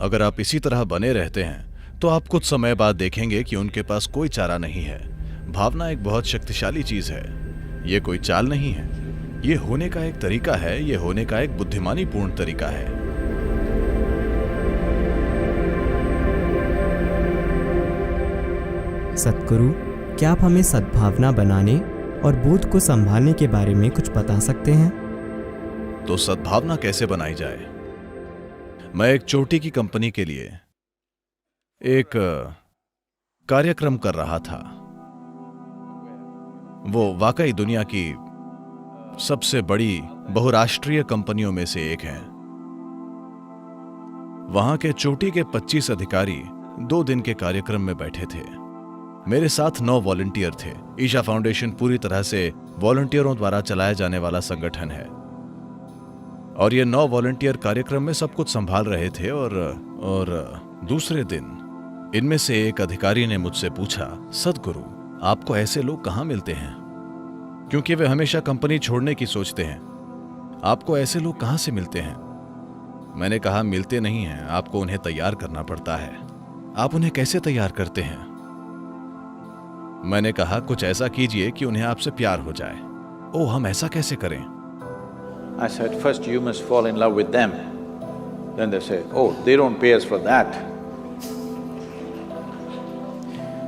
अगर आप इसी तरह बने रहते हैं तो आप कुछ समय बाद देखेंगे कि उनके पास कोई चारा नहीं है। भावना एक बहुत शक्तिशाली चीज है। ये कोई चाल नहीं है, ये होने का एक तरीका है, ये होने का एक बुद्धिमानीपूर्ण तरीका है। सद्गुरु, क्या आप हमें सद्भावना बनाने और बोध को संभालने के बारे में कुछ बता सकते हैं? तो सद्भावना कैसे बनाई जाए? मैं एक चोटी की कंपनी के लिए एक कार्यक्रम कर रहा था। वो वाकई दुनिया की सबसे बड़ी बहुराष्ट्रीय कंपनियों में से एक है। वहां के चोटी के 25 अधिकारी 2 दिन के कार्यक्रम में बैठे थे। मेरे साथ 9 वॉलंटियर थे। ईशा फाउंडेशन पूरी तरह से वॉलंटियरों द्वारा चलाया जाने वाला संगठन है और ये 9 वॉलंटियर कार्यक्रम में सब कुछ संभाल रहे थे। और दूसरे दिन इनमें से एक अधिकारी ने मुझसे पूछा, सद्गुरु, आपको ऐसे लोग कहां मिलते हैं? क्योंकि वे हमेशा कंपनी छोड़ने की सोचते हैं। आपको ऐसे लोग कहां से मिलते हैं? मैंने कहा, मिलते नहीं हैं, आपको उन्हें तैयार करना पड़ता है। आप उन्हें कैसे तैयार करते हैं? मैंने कहा, कुछ ऐसा कीजिए कि उन्हें आपसे प्यार हो जाए। ओह, हम ऐसा कैसे करें? I said, first you must fall in love with them. Then they say, oh, they don't pay us for that.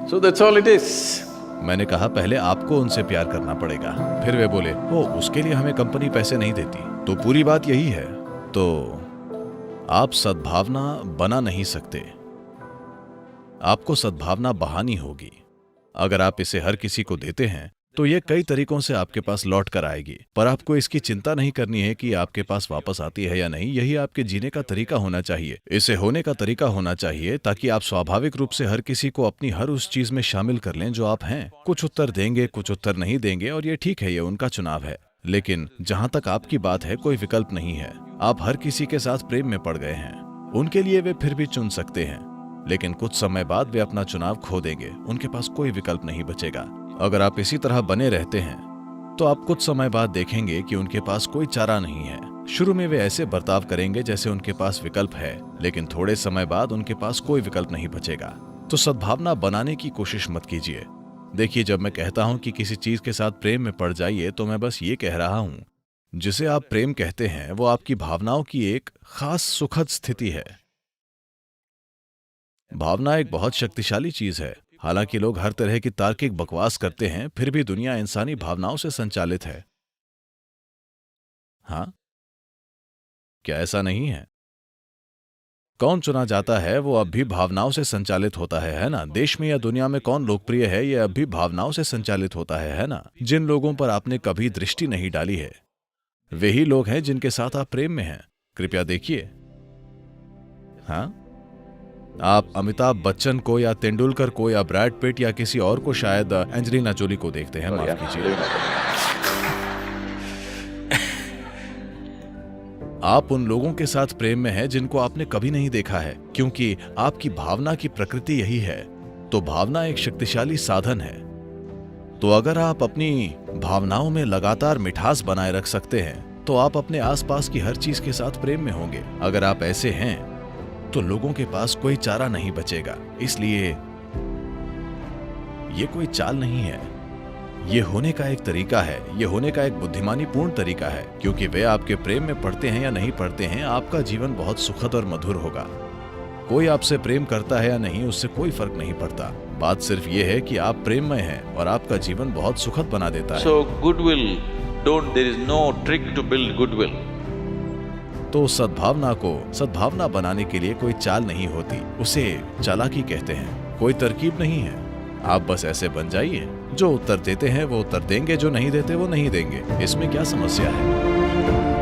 So that's all it is. मैंने कहा, पहले आपको उनसे प्यार करना पड़ेगा। फिर वे बोले, ओ, उसके लिए हमें कंपनी पैसे नहीं देती। तो पूरी बात यही है। तो आप सद्भावना बना नहीं सकते, आपको सद्भावना बहानी होगी। अगर आप इसे हर किसी को देते हैं तो ये कई तरीकों से आपके पास लौट कर आएगी, पर आपको इसकी चिंता नहीं करनी है कि आपके पास वापस आती है या नहीं। यही आपके जीने का तरीका होना चाहिए, इसे होने का तरीका होना चाहिए, ताकि आप स्वाभाविक रूप से हर किसी को अपनी हर उस चीज में शामिल कर लें जो आप हैं। कुछ उत्तर देंगे, कुछ उत्तर नहीं देंगे, और ये ठीक है, ये उनका चुनाव है। लेकिन जहां तक आपकी बात है, कोई विकल्प नहीं है। आप हर किसी के साथ प्रेम में पड़ गए हैं। उनके लिए वे फिर भी चुन सकते हैं, लेकिन कुछ समय बाद वे अपना चुनाव खो देंगे। उनके पास कोई विकल्प नहीं बचेगा। अगर आप इसी तरह बने रहते हैं तो आप कुछ समय बाद देखेंगे कि उनके पास कोई चारा नहीं है। शुरू में वे ऐसे बर्ताव करेंगे जैसे उनके पास विकल्प है, लेकिन थोड़े समय बाद उनके पास कोई विकल्प नहीं बचेगा। तो सद्भावना बनाने की कोशिश मत कीजिए। देखिए, जब मैं कहता हूं कि किसी चीज के साथ प्रेम में पड़ जाइए, तो मैं बस ये कह रहा हूं, जिसे आप प्रेम कहते हैं वो आपकी भावनाओं की एक खास सुखद स्थिति है। भावना एक बहुत शक्तिशाली चीज है। हालांकि लोग हर तरह की तार्किक बकवास करते हैं, फिर भी दुनिया इंसानी भावनाओं से संचालित है। हाँ, क्या ऐसा नहीं है? कौन चुना जाता है वो अब भी भावनाओं से संचालित होता है ना? देश में या दुनिया में कौन लोकप्रिय है, ये अब भी भावनाओं से संचालित होता है ना? जिन लोगों पर आपने कभी दृष्टि नहीं डाली है, वे ही लोग हैं जिनके साथ आप प्रेम में हैं। कृपया देखिए। हाँ, आप अमिताभ बच्चन को या तेंदुलकर को या ब्रैड पिट या किसी और को, शायद एंजेलिना जोली को देखते हैं। माफ कीजिए। आप उन लोगों के साथ प्रेम में हैं जिनको आपने कभी नहीं देखा है, क्योंकि आपकी भावना की प्रकृति यही है। तो भावना एक शक्तिशाली साधन है। तो अगर आप अपनी भावनाओं में लगातार मिठास बनाए रख सकते हैं तो आप अपने आसपास की हर चीज के साथ प्रेम में होंगे। अगर आप ऐसे हैं तो लोगों के पास कोई चारा नहीं बचेगा। इसलिए ये कोई चाल नहीं है, ये होने का एक तरीका है, ये होने का एक बुद्धिमानीपूर्ण तरीका है। क्योंकि वे आपके प्रेम में पड़ते हैं या नहीं पड़ते हैं, आपका जीवन बहुत सुखद और मधुर होगा। कोई आपसे प्रेम करता है या नहीं, उससे कोई फर्क नहीं पड़ता। बात सिर्फ ये है कि आप प्रेम में हैं और आपका जीवन बहुत सुखद बना देता है। So goodwill, there is no trick to build goodwill. तो सद्भावना बनाने के लिए कोई चाल नहीं होती, उसे चालाकी कहते हैं। कोई तरकीब नहीं है, आप बस ऐसे बन जाइए। जो उत्तर देते हैं वो उत्तर देंगे, जो नहीं देते वो नहीं देंगे। इसमें क्या समस्या है?